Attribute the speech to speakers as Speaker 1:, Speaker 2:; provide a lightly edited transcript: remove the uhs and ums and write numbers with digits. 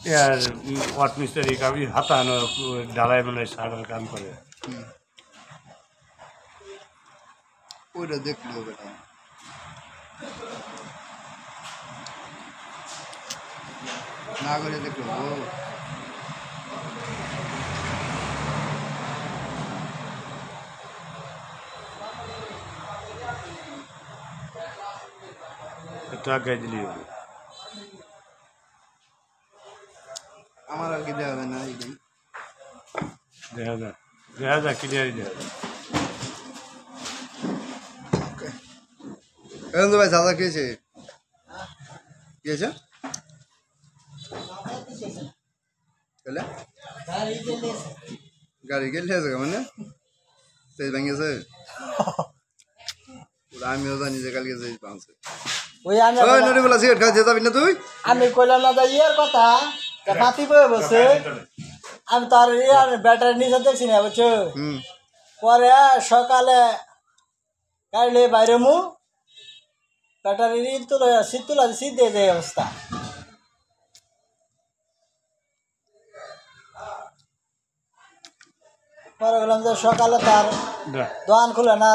Speaker 1: ইয়ার watt মিস্ত্রি কাবি হাতানো ঢালাই মানে সারার কাম করে
Speaker 2: ওইটা দেখলে হবে না না করে দেখলে ও
Speaker 1: একটু আগে দিলি হবে
Speaker 2: আমার আর কি দেওয়া হবে না এইটাই
Speaker 1: দেখা যাক ক্লিয়ারই দেখা যাক
Speaker 2: এখন তো ভাই দাদা খেয়েছে খেয়েছে চলে গাড়ি গেলে আছে মানে তেজ ভেঙেছে আমিও জানি যে কালকে তেজ ভাঙছে
Speaker 3: ওই আমি
Speaker 2: নদী বলা সিগারেট খাইতে যাবি না তুই
Speaker 3: আমি কইলাম না যাই এর কথা ফাতি বয়ে বসে আমি তার ইয়ার ব্যাটারি নিচে দেখছি না বুঝছো পরে সকালে গাড়ি বাইরে মু ব্যাটারি শীত তুলা শীত দিয়ে যায় অবস্থা পরে বললাম যে সকালে তার দোকান খুলে না